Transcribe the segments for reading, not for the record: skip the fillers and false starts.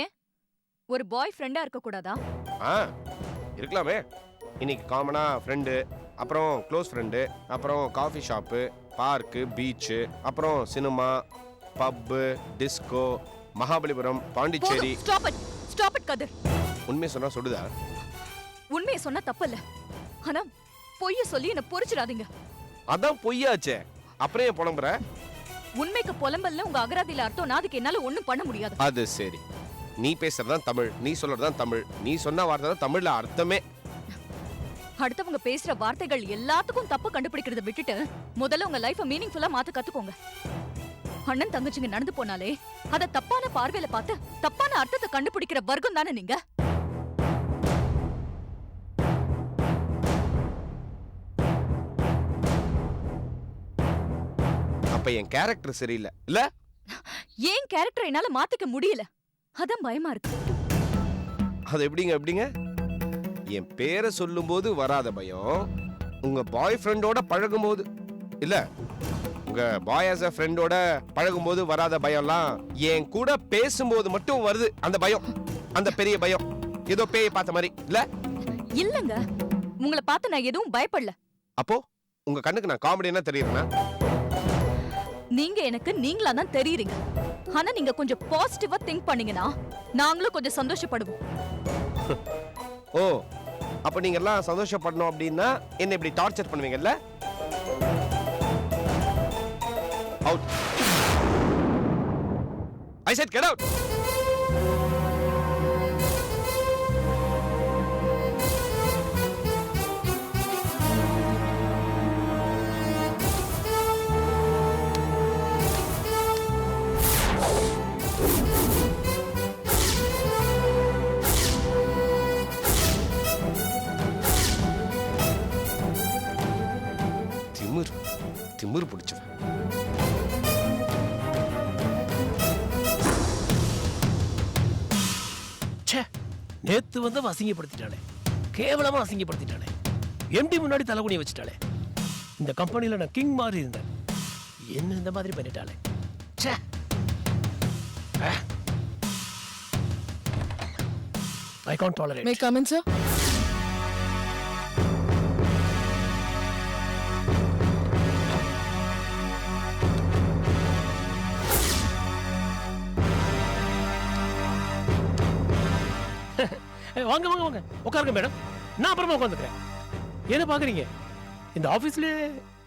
ஏன் ஒரு பாய் ஃப்ரெண்டா இருக்க கூடாதா? ஆ இருக்கலாமே. இன்னைக்கு காமனா ஃப்ரெண்டு, அப்புறம் க்ளோஸ் ஃப்ரெண்டு, அப்புறம் காஃபி ஷாப்பு, பார்க்கு, பீச்சு, அப்புறம் cinema, pub, disco, Mahabalipuram, Pondicherry. Stop it Kathir. உண்மையை சொன்னா சொல்லுதா? உண்மையை சொன்னா தப்பில்ல, ஆனா பொய்ய சொல்லி என்ன பொறிச்சிடாதீங்க. அதான் பொய்யாச்சே, அப்புறம் ஏன் புலம்புற? உண்மைக்கு புலம்பல்ல உங்க அகராதியில அர்த்தம் அதுக்கு என்னால ஒண்ணும் பண்ண முடியாது. அது சரி, நீ பேசுறதுதான் தமிழ், நீ சொல்றதுதான் தமிழ், நீ சொன்ன வார்த்தை தான் தமிழ்ல அர்த்தமே. அடுத்தவங்க பேசுற வார்த்தைகள் எல்லாத்துக்கும் தப்பு கண்டுபிடிக்கிறத விட்டுட்டு முதல்ல உங்க லைஃப மீனிங்ஃபுல்லா மாத்த கத்துக்கோங்க. அண்ணன் தங்கச்சிங்க நடந்து போனாலே அத தப்பான பார்வையில பார்த்து தப்பான அர்த்தத்தை கண்டுபிடிக்கிற வர்க்கம் தானே நீங்க. அப்ப என் கேரக்டர் சரியில்லை இல்ல? ஏன் கேரக்டர் என்னால மாத்திக்க முடியல, அதான் பயமா இருக்கு. அது எப்படிங்க? என் பேரை சொல்லும் போது வராத பயம் உங்க பாய் ஃப்ரெண்டோட பழகும் போது இல்ல, உங்க பாய் ஆஸ் அ ஃப்ரெண்டோட பழகும் போது வராத பயம்லாம் என் கூட பேசும்போது மட்டும் வருது. அந்த பயம், அந்த பெரிய பயம், ஏதோ பேய் பார்த்த மாதிரி இல்ல? இல்லங்க, உங்களை பார்த்து நான் எதுவும் பயப்படல. அப்போ உங்க கண்ணுக்கு நான் காமெடி என்ன தெரியுறேன்னா? நீங்க எனக்கு நீங்களா தான் தெரியுறீங்க. ஆனா நீங்க கொஞ்சம் பாசிட்டிவா திங்க் பண்ணீங்கன்னா நாங்களும் கொஞ்சம் சந்தோஷப்படுவோம். ஓ, அப்ப நீங்க எல்லாம் சந்தோஷப்படணும் அப்படின்னா என்ன இப்படி டார்ச்சர் பண்ணுவீங்கல்ல? Out. I said get out. திமிரு பிடிச்சவன். நேத்து வந்து அசிங்கப்படுத்திட்டாளே, கேவலமா அசிங்கப்படுத்திட்டாளே, எம்டி முன்னாடி தலைகுனிய வச்சுட்டாளே. இந்த கம்பெனில நான் கிங் மாதிரி இருந்தேன், என்ன இந்த மாதிரி பண்ணிட்டாளே. I can't tolerate. May I come in, sir? வாங்க வாங்க வாங்க உட்காருங்க மேடம், நான் அப்புறமா உட்காந்துக்கிறேன். என்ன பாக்குறீங்க? இந்த ஆபீஸ்ல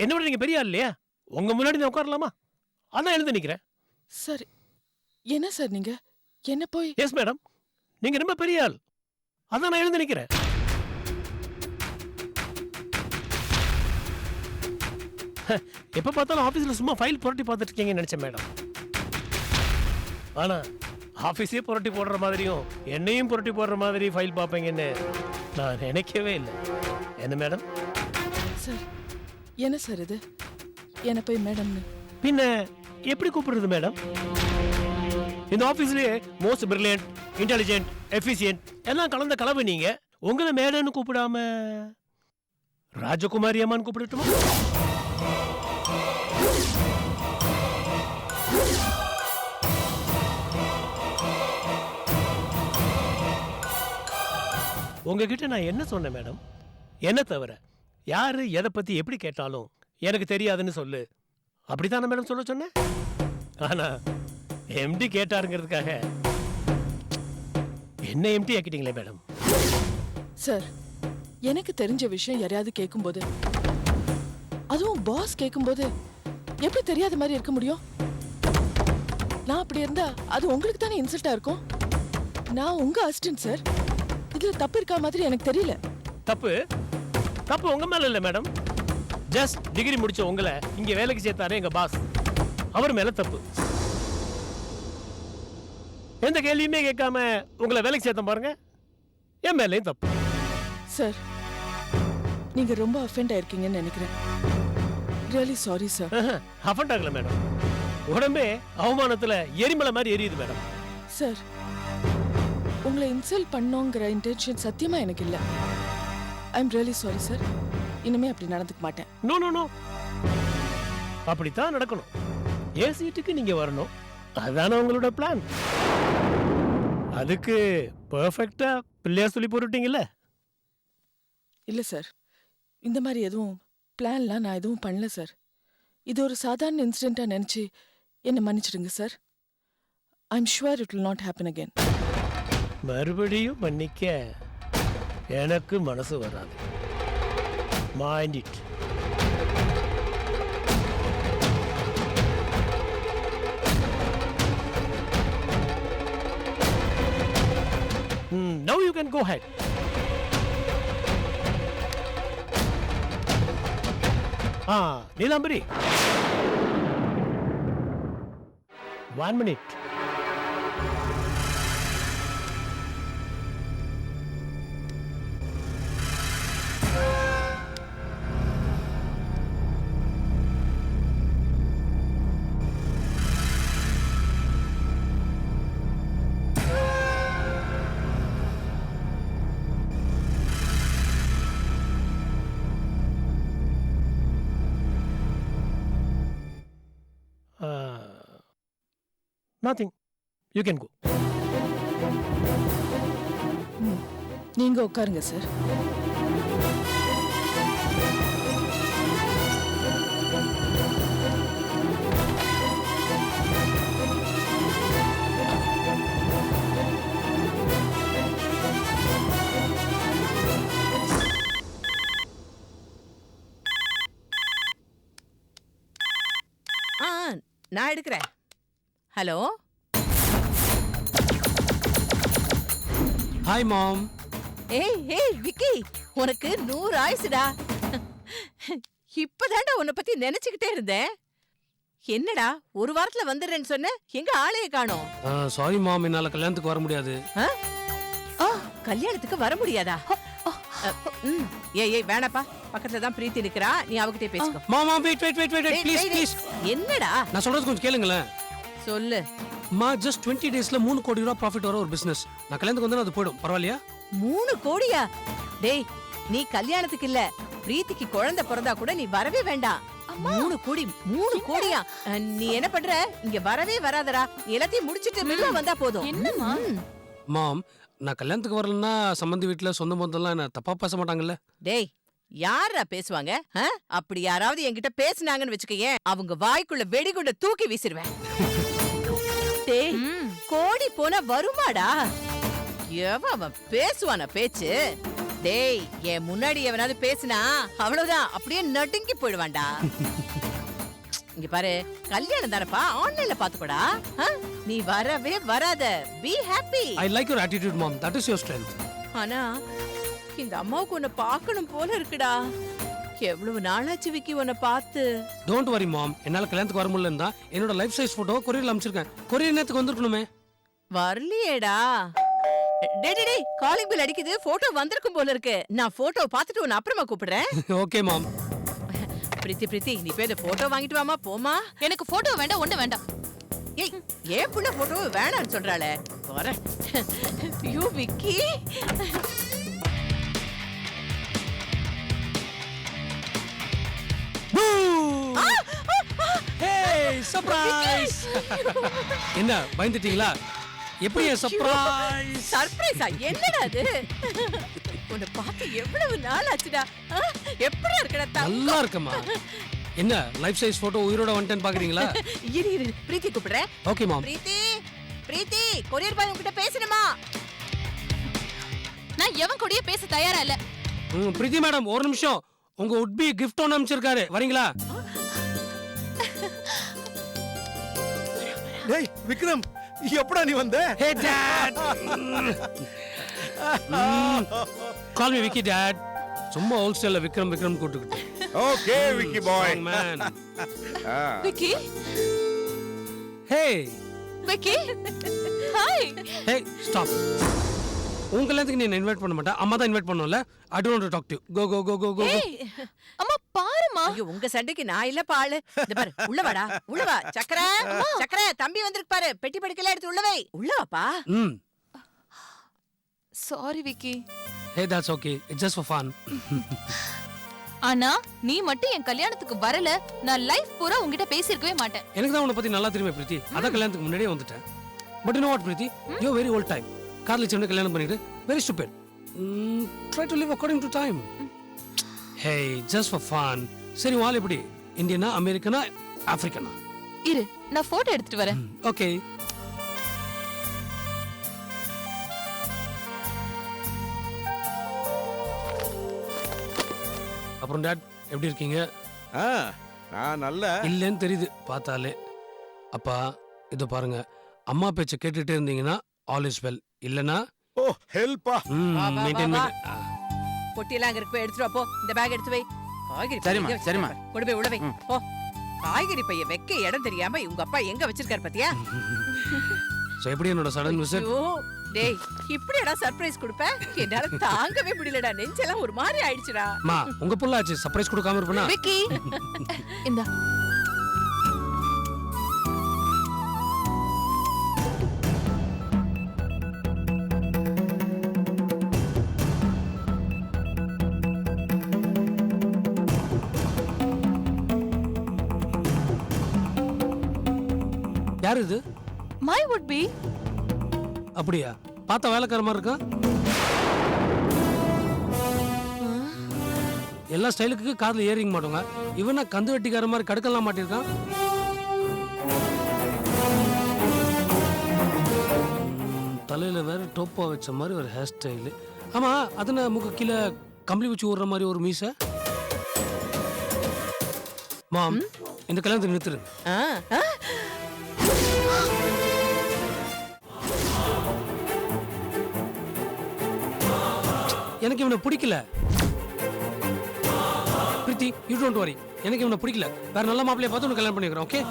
என்ன விட நீங்க பெரிய ஆள் இல்லையா? உங்க முன்னாடி நான் உட்காரலாமா? அதான் எழுந்து நிக்கிறேன். சரி, என்ன சார் நீங்க என்ன போய்? எஸ் மேடம், நீங்க ரொம்ப பெரிய ஆள், அதான் நான் எழுந்து நிக்கிறேன். எப்ப பார்த்தாலும் ஆபீஸ்ல சும்மா ஃபைல் புரட்டி பார்த்துட்டு இருக்கீங்கன்னு நினைச்சேன் மேடம். ஆனா ஆஃபீஸே புரட்டி போடுற மாதிரியும் என்னையும் புரட்டி போடுற மாதிரி ஃபைல் பார்ப்பீங்கன்னு நான் நினைக்கவே இல்லை. என்ன மேடம்? சார் என்ன சார் இது? என்ன போய் மேடம்னு பின்ன எப்படி கூப்பிடுறது மேடம்? இந்த ஆஃபீஸ்லயே மோஸ்ட் பிரில்லியன்ட், இன்டெலிஜென்ட், எஃபிஷியன்ட் எல்லாம் கலந்த கலவை நீங்க. உங்களை மேடம்னு கூப்பிடாம ராஜகுமாரி அம்மான்னு கூப்பிடட்டுமா? உங்ககிட்ட நான் என்ன சொன்னேன் மேடம்? என்ன தவிர யாரு எதை பத்தி எப்படி கேட்டாலும் எனக்கு தெரியாதுன்னு சொல்லு, அப்படித்தானே மேடம் சொல்ல சொன்னேன்? ஆனா எம்டி கேட்டாருங்கிறதுக்காக என்ன எம்டி ஆக்கிட்டீங்களே மேடம். சார், எனக்கு தெரிஞ்ச விஷயம் யாரையாவது கேட்கும்போது, அதுவும் பாஸ் கேட்கும்போது எப்படி தெரியாத மாதிரி இருக்க முடியும்? நான் அப்படி இருந்தா அது உங்களுக்கு தானே இன்சல்ட்டா இருக்கும். நான் உங்க அசிஸ்டன்ட் சார், இதுல தப்பு இருக்கா மாதிரி எனக்கு தெரியல. தப்பு தப்பு உங்க மேல இல்ல மேடம். ஜஸ்ட் டிகிரி முடிச்ச உங்களை இங்க வேலைக்கு சேர்த்தாரே எங்க பாஸ், அவர் மேல தப்பு. எந்த கேள்வியுமே கேட்காம உங்களை வேலைக்கு சேர்த்த பாருங்க, என் மேலேயும் தப்பு. சார், நீங்க ரொம்ப அஃபெண்ட் ஆயிருக்கீங்கன்னு நினைக்கிறேன். Really sorry sir. அஃபெண்ட் ஆகல மேடம், உடம்பே அவமானத்துல எரிமலை மாதிரி எரியுது மேடம். சார், உங்களை இன்சல்ட் பண்ணோங்கிற இன்டென்ஷன் சத்தியமா எனக்கு இல்ல. I am really sorry sir. இனிமே அப்படி நடந்துக்க மாட்டேன். நோ நோ நோ, அப்படித்தான் நடக்கணும். என் சீட்டுக்கு நீங்க வரணும், அதான உங்களோட பிளான். அதுக்கு பெர்ஃபெக்ட்டா பிள்ளையார் சொல்லி போட்டுட்டீங்கல்ல? இல்ல சார், இந்த மாதிரி எதுவும் பிளான்லாம் நான் எதுவும் பண்ணல சார். இது ஒரு சாதாரண இன்சிடென்ட்டா நினைச்சு என்ன மன்னிச்சிடுங்க sir. I am sure it will not happen again. மறுபடியும் மன்னிக்க எனக்கு மனசு வராது. Mind it. Now you can go ahead. Neelambari. 1 minute. Nothing. You can go. நீங்க உட்காருங்க சார். நான் எடுக்கிறேன். ஹலோ. Hi ma'am. ஏய் விக்கி, உனக்கு 100 ஆயுசுடா. இப்பதான்டா உன்னை பத்தி நினைச்சுக்கிட்டே இருந்தேன். என்னடா ஒரு வாரத்துல வந்துடுறேன்னு சொன்ன, எங்க ஆளைய காணோம்? சாரி மாம், என்னால கல்யாணத்துக்கு வர முடியாது. கல்யாணத்துக்கு வர முடியாதா? ஏய் வேணாப்பா, பக்கத்துல தான் பிரீத்தி நிக்கிறா, நீ அவகிட்டே பேசிக்கோ. மாமா வெயிட் ப்ளீஸ் ப்ளீஸ். என்னடா? நான் சொல்றது கொஞ்சம் கேளுங்களேன். சொல்லு. மா ஜஸ்ட் 20 டேஸ்ல 3 கோடி ரூபாய் ப்ராஃபிட் வர ஒரு பிசினஸ். நான் கல்யாணத்துக்கு வந்தா அது போய்டும், பரவாயில்லையா? 3 கோடியா? டேய், நீ கல்யாணத்துக்கு இல்ல, பிரீத்திக்கு குழந்தை பிறந்தா கூட நீ வரவே வேண்டாம். 3 கோடியா? நீ என்ன பண்ற? இங்க வரவே வராதடா, எல்லாத்தையும் முடிச்சிட்டு மெல்ல வந்தா போதும். என்னம்மா? மாம், நான் கல்யாணத்துக்கு வரலன்னா சம்பந்தி வீட்டுல சொந்த பந்தம்லாம் என்ன தப்பா பேச மாட்டாங்கல்ல? டேய், யாரா பேசுவாங்க? அப்படி யாராவது என்கிட்ட பேசுனாங்கன்னு வச்சுக்கேன், அவங்க வாய்க்குள்ள வெடிகுண்ட தூக்கி வீசிடுவேன். டேய், கோடி போனா வருமாடா? எவன் பேசுவானா பேச்சு? டேய், என் முன்னாடி எவனாவது பேசினா அவ்வளவுதான், அப்படியே நடுங்கி போயிடுவான்டா. இங்க பாரு, கல்யாணம் தானப்பா, ஆன்லைன்ல பாத்துக்கோடா. நீ வரவே வராத. Be happy. I like your attitude mom, that is your strength. ஆனா இந்த அம்மாவுக்கு உன்னை பார்க்கணும் போல இருக்குடா. எவ்வளவு நாளாச்சு விக்கி உன்னை பார்த்து. Don't worry mom, என்னால கல்யாணத்துக்கு வர முடியலன்னா என்னோட லைஃப் சைஸ் போட்டோ கொரியர்ல அனுப்பிச்சிருக்கேன். கொரியர் நேத்துக்கு வந்திருக்கணுமே. வரலையேடா. டேய், காலிங் பெல் அடிக்குது, போட்டோ வந்திருக்கும் போல இருக்கு. நான் போட்டோ பார்த்துட்டு உன்னை அப்புறமா கூப்பிடுறேன். ஓகே மாம். பிரீத்தி, நீ போய் இந்த போட்டோ வாங்கிட்டு வாமா. போமா. எனக்கு போட்டோ வேண்டாம், ஒண்ணு வேண்டாம். ஏய், ஏன் புள்ள போட்டோ வேணாம்னு சொல்றாளே. வர. யூ விக்கி. Hey, surprise. என்ன பயந்துட்டீங்களா? எப்படி சர்ப்ரைஸ்? சர்ப்ரைஸா? என்னடா அது? உன்னை பார்த்து எவ்வளவு நாள் ஆச்சுடா. எப்படி இருக்கடா? நல்லா இருக்கமா. என்ன லைஃப் சைஸ் போட்டோ உயிரோட வந்துட்டேன்னு பாக்குறீங்களா? இரு, பிரீத்தி கூப்பிடுறேன். ஓகே மாம். பிரீத்தி, கொரியர் பாய் உன்கிட்ட பேசணுமா? நான் எவன் கூடயே பேச தயாரா இல்ல. பிரீத்தி மேடம், ஒரு நிமிஷம். உங்க would be gift ஒன்னு அனுப்பிச்சிருக்காரு, வரீங்களா? டேய் விக்ரம், எப்படா நீ வந்த? Hey dad. Call me Vicky dad. சும்மா ஹோல் ஸ்டைல்ல விக்ரம் கூப்பிட்டுக்கிட்டு. Okay Vicky bye. Man. Vicky, hey Vicky, hi. Hey stop. உங்க கல்யாணத்துக்கு நீ இன்வைட் பண்ண மாட்டேன், அம்மா தான் இன்வைட் பண்ணோம்ல. I don't want to talk to you. Go. அம்மா பாருமா. ஐயோ, உங்க சண்டைக்கு நான் இல்ல பாளு. இந்த பாரு, உள்ள வாடா, உள்ள வா. சக்கரை தம்பி வந்திருக்கு பாரு. பெட்டி படிக்கல எடுத்து உள்ள வை. உள்ள வாப்பா. Sorry Vicky. Hey, that's okay. It's just for fun. ஆனா நீ மட்டும் என் கல்யாணத்துக்கு வரல, நான் லைஃப் பூரா உன்கிட்ட பேசிருக்கவே மாட்டேன். எனக்கு தான் உன்னை பத்தி நல்லா தெரியுமே பிரீத்தி. அதான் கல்யாணத்துக்கு முன்னாடியே வந்துட்டேன். But you know what Preethi? You're very old time. காதலிச்சவனே கல்யாணம் பண்ணிட்டு very stupid. Try to live according to time. Hey, just for fun. சரி, வால் எப்படி? இந்தியனா, அமெரிக்கனா, ஆப்பிரிக்கனா? இரு, நான் போட்டோ எடுத்துட்டு வரேன். ஓகே. அப்புறம் டாட் எப்படி இருக்கீங்க? ஆ, நான் நல்ல இல்லைன்னு தெரியுது பார்த்தாலே. அப்பா இதோ பாருங்க, அம்மா பேச்சை கேட்டுட்டே இருந்தீங்கன்னா ஆல் இஸ் வெல். இல்லனா ஓ ஹெல்ப்பா. மெயின்டைன் பொட்டியெல்லாம் அங்க இருக்கு, போய் எடுத்துட்டு வா போ. இந்த பேக் எடுத்து வை. காய்கறி பை சரிம்மா, எங்க வச்சிருக்க சரிம்மா. பாரு. கொண்டு போய் உள்ள வை போ. காய்கறி பைய வைக்க இடம் தெரியாம உங்க அப்பா எங்க வச்சிருக்காரு பாத்தியா? ஸோ எப்படி என்னோட சடன் விசிட்? ஐயோ, டேய் இப்படிடா சர்ப்ரைஸ் கொடுப்ப? என்னால தாங்கவே முடியலடா, நெஞ்செல்லாம் ஒரு மாதிரி ஆயிடுச்சுடா. மா உங்க புள்ள ஆச்சு, சர்ப்ரைஸ் கொடுக்காம இருப்பனா? விக்கி இந்தா. யார் இது? My would be. அப்படியா? பார்த்தா வேலைக்கார மாதிரி இருக்கா? எல்லா ஸ்டைலுக்கு காதுல ஏறிங்க மாட்டோங்க. இவனா கந்து வெட்டிக்கார மாதிரி கடுக்கலாம் மாட்டிருக்கான். தலையில வேற டோப்பா வச்ச மாதிரி ஒரு ஹேர் ஸ்டைலு. ஆமா, அதன முக கீழே கம்பளி வச்சு ஓடுற மாதிரி ஒரு மீசை. மாம், இந்த கல்யாணத்தை நிறுத்துரு. ஆ, ஆ. எனக்கு இவனை பிடிக்கல. பிரீத்தி, யூ டோன்ட் வரி. எனக்கு இவனை பிடிக்கல. வேற நல்ல மாப்பிள்ளைய பார்த்து உனக்கு கல்யாணம் பண்ணிக்கிறேன். ஓகே?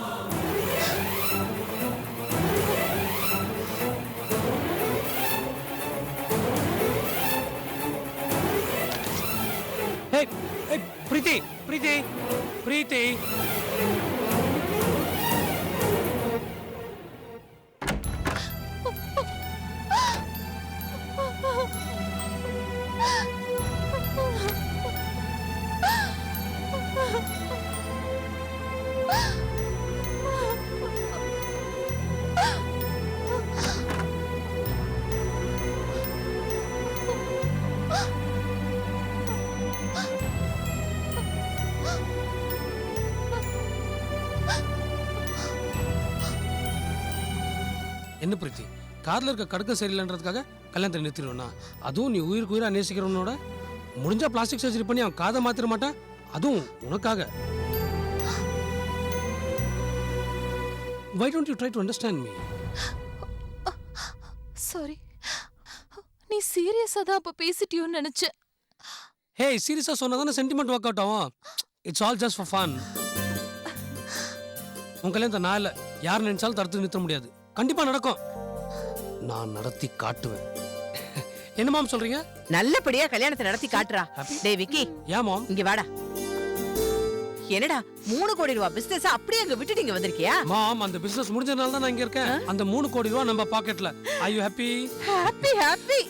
Hey, hey, பிரீத்தி, பிரீத்தி, பிரீத்தி. என்ன பிரீத்தி, கார்ல இருக்க கடுக்க சரியில்லைன்றதுக்காக கல்யாணத்தை நிறுத்திடுவேனா? அதுவும் நீ உயிருக்கு உயிரா நேசிக்கிறவனோட முடிஞ்சா பிளாஸ்டிக் சர்ஜரி பண்ணி அவன் காதை மாத்திர மாட்டான், அதுவும் உனக்காக. Why don't you try to understand me? Sorry, நீ சீரியஸா தான் அப்ப பேசிட்டியோன்னு நினைச்சேன். ஹே, சீரியஸா சொன்னாதானே சென்டிமெண்ட் ஒர்க் அவுட் ஆகும். It's all just for fun. உன் கல்யாணத்தை நான் இல்லை, யார் நினைச்சாலும் தடுத்து நிறுத்த முடியாது. கண்டிப்பா நடக்கும். நான் நடத்தி காட்டுவேன். என்ன மாம் சொல்றீங்க? நல்லபடியா கல்யாணத்தை நடத்தி காட்டுறா. டேய் விக்கி, ஏன் மாம்? இங்க வாடா. என்னடா 3 கோடி ரூபாய் பிசினஸ் அப்படியே அங்க விட்டுட்டு இங்க வந்திருக்கியா? மாம், அந்த பிசினஸ் முடிஞ்சதுனால தான் நான் இங்க இருக்கேன். அந்த 3 கோடி ரூபாய் நம்ம பாக்கெட்ல. Are you happy? Happy happy.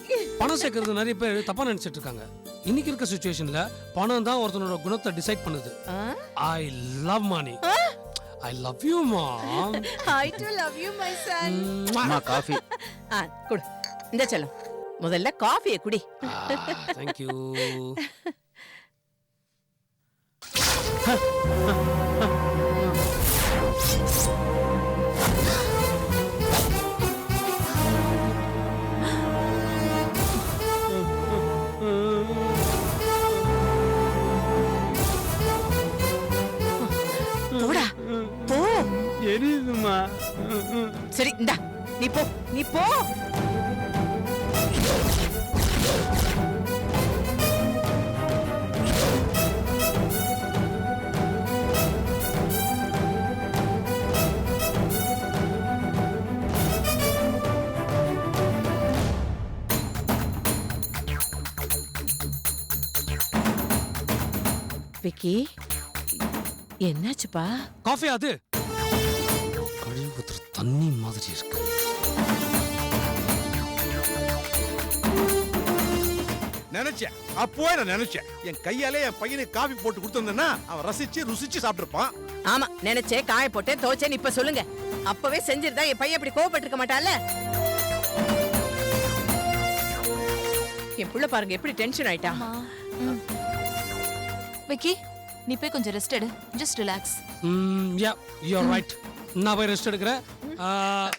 பணம் சேர்க்கறது நிறைய பேர் தப்பா நினைச்சிட்டு இருக்காங்க. இன்னைக்கு இருக்க சிச்சுவேஷன்ல பணம் தான் ஒருத்தனோட குணத்தை டிசைட் பண்ணுது. I love money. I love you, mom. I too love you, my son. அம்மா காஃபி. குடு. இந்த செல்லம், முதல்ல காஃபியை குடி. Thank you. போடா போ. எரியுதுமா. சரி இந்தா, நீ போ, நீ போ. விக்கி, என்னாச்சுப்பா? காஃபி அது கழிவுற தண்ணி மாதிரி இருக்கு. நினைச்சேன், அப்போவே நான் நினைச்சேன், என் கையாலே என் பையனுக்கு காபி போட்டு கொடுத்திருந்தேன்னா அவன் ரசிச்சு ருசிச்சு சாப்பிட்டுருப்பான். ஆமா, நினைச்சே காய போட்டேன் தோச்சேன்னு இப்ப சொல்லுங்க. அப்பவே செஞ்சிருந்தா என் பையன் இப்படி கோவப்பட்டிருக்க மாட்டான்ல. என் புள்ள பாருங்க எப்படி டென்ஷன் ஆயிட்டா. விக்கி நீ போய் கொஞ்சம் ரெஸ்ட் எடு. Just relax. Yeah you are right. நான் போய் ரெஸ்ட் எடுக்கிறேன்.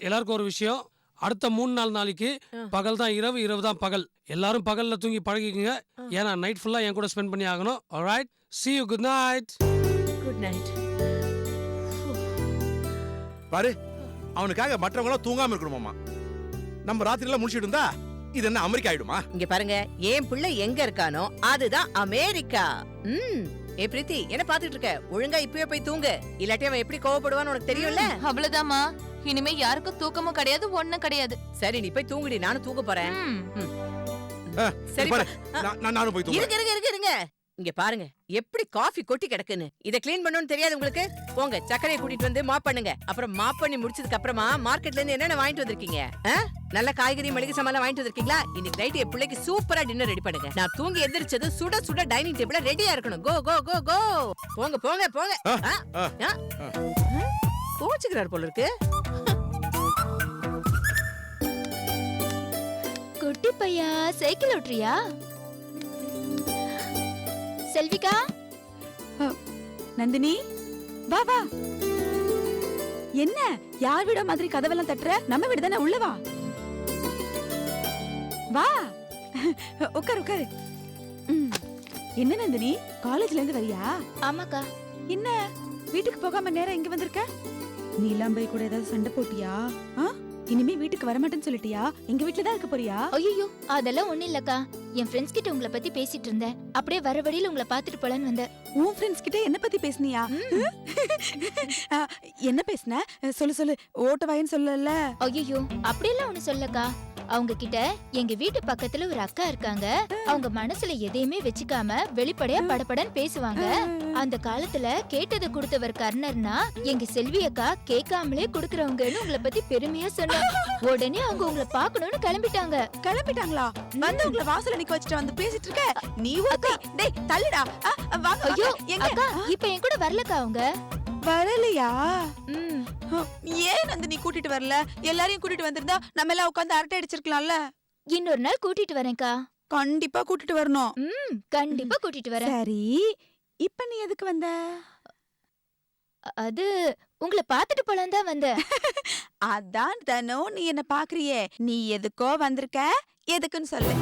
எல்லாருக்கும் ஒரு விஷயம், அடுத்த 3-4 நாளைக்கு பகல் தான் இரவு, இரவு தான் பகல். எல்லாரும் பகல்ல தூங்கி பழகிக்குங்க. ஏன்னா நைட் ஃபுல்லா என் கூட ஸ்பெண்ட் பண்ணி ஆகணும். Alright, see you, good night. Good night. பாரு, அவனுக்காக மற்றவங்களாம் தூங்காம இருக்கணுமாமா. நம்ம ராத்திரிலாம் முடிச்சிட்டு இருந்தா இது என்ன அமெரிக்கா ஆயிடுமா? இங்க பாருங்க, என் புள்ள எங்க இருக்கானோ அதுதான் அமெரிக்கா. ஏ பிரீத்தி, என்ன பாத்துட்டு இருக்க? ஒழுங்கா இப்பவே போய் தூங்கு, இல்லாட்டி அவன் எப்படி கோவப்படுவான்னு உனக்கு தெரியும்ல. அவ்வளவுதாம்மா, இனிமே யாருக்கும் தூக்கமும் கிடையாது, ஒண்ணும் கிடையாது. சரி, நீ போய் தூங்குடி, நானும் தூங்க போறேன். சரி, பாரு, நானும் போய் தூங்குறேன். இருங்க. இங்க பாருங்க எப்படி காஃபி கொட்டி கிடக்குன்னு. இத க்ளீன் பண்ணணும்னு தெரியாது உங்களுக்கு? போங்க, சக்கரையை கூட்டிட்டு வந்து மாப் பண்ணுங்க. அப்புறம் மாப் பண்ணி முடிச்சதுக்கு அப்புறமா மார்க்கெட்ல இருந்து என்னென்ன வாங்கிட்டு வந்திருக்கீங்க? நல்ல காய்கறி மளிகை சாமான் வாங்கிட்டு வந்திருக்கீங்களா? இன்னைக்கு நைட் என் பிள்ளைக்கு சூப்பரா டின்னர் ரெடி பண்ணுங்க. நான் தூங்கி எந்திரிச்சது சுட சுட டைனிங் டேபிள்ல ரெடியா இருக்கணும். கோ கோ கோ கோ. போங்க. கோச்சுக்கிறார் போல இருக்கு. குட்டி பையா, சைக்கிள் ஓட்டுறியா? செல்விகா, நந்தினி, வா வா. என்ன யார் வீட மாதிரி கதவெல்லாம் தட்டுற? நம்ம வீடு தானே, உள்ள வா. வா, உட்காரு. என்ன நந்தினி, காலேஜ்ல இருந்து வரியா? ஆமாக்கா. என்ன வீட்டுக்கு போகாம நேரா இங்க வந்திருக்க? நீலாம்பை கூட ஏதாவது சண்டை போட்டியா? இனிமே வீட்டுக்கு வரமாட்டேன்னு சொல்லிட்டியா? எங்க வீட்டுல தான் இருக்க போறியா? ஐயோ, அதெல்லாம் ஒண்ணும் இல்லக்கா. என் ஃப்ரெண்ட்ஸ் கிட்ட உங்களை பத்தி பேசிட்டு இருந்தேன். அப்படியே வர வழியில உங்களை பாத்துட்டு போலான்னு வந்தேன். உன் ஃப்ரெண்ட்ஸ் கிட்ட என்ன பத்தி பேசுனியா? என்ன பேசுன? சொல்லு. ஓட்ட வாயின்னு சொல்லல. ஐயோ, அப்படியெல்லாம் ஒண்ணு சொல்லக்கா. அவங்க கிட்ட எங்க வீட்டு பக்கத்துல ஒரு அக்கா இருக்காங்க. அவங்க மனசுல எதையுமே வச்சுக்காம வெளிப்படையா படபடன்னு பேசுவாங்க. அந்த காலத்துல கேட்டதை கொடுத்தவர் கர்ணர்னா எங்க செல்வி அக்கா கேட்காமலே கொடுக்கறவங்கன்னு உங்களை பத்தி பெருமையா சொன்னாங்க. உடனே அவங்க உங்களை பாக்கணும்னு கிளம்பிட்டாங்களா? வந்து உங்களை வாசல்ல நிக்க வச்சுட்டு வந்து பேசிட்டு இருக்க நீ? அக்கா, டேய் தள்ளுடா. ஐயோ அக்கா, இப்ப என் கூட வரலக்கா. அவங்க வரலையா? ஏன் வந்து நீ கூட்டிட்டு வரல? எல்லாரையும் கூட்டிட்டு வந்திருந்தா நம்ம எல்லாம் உட்கார்ந்து அரட்டை அடிச்சிருக்கலாம்ல. இன்னொரு நாள் கூட்டிட்டு வரேன்க்கா. கண்டிப்பா கூட்டிட்டு வரணும். கண்டிப்பா கூட்டிட்டு வரேன். சரி, இப்ப நீ எதுக்கு வந்த? அது உங்களை பாத்துட்டு போலாம் தான் வந்தேன். அதான் தனோ, நீ என்ன பாக்குறியே, நீ எதுக்கோ வந்திருக்க, எதுக்குன்னு சொல்லு.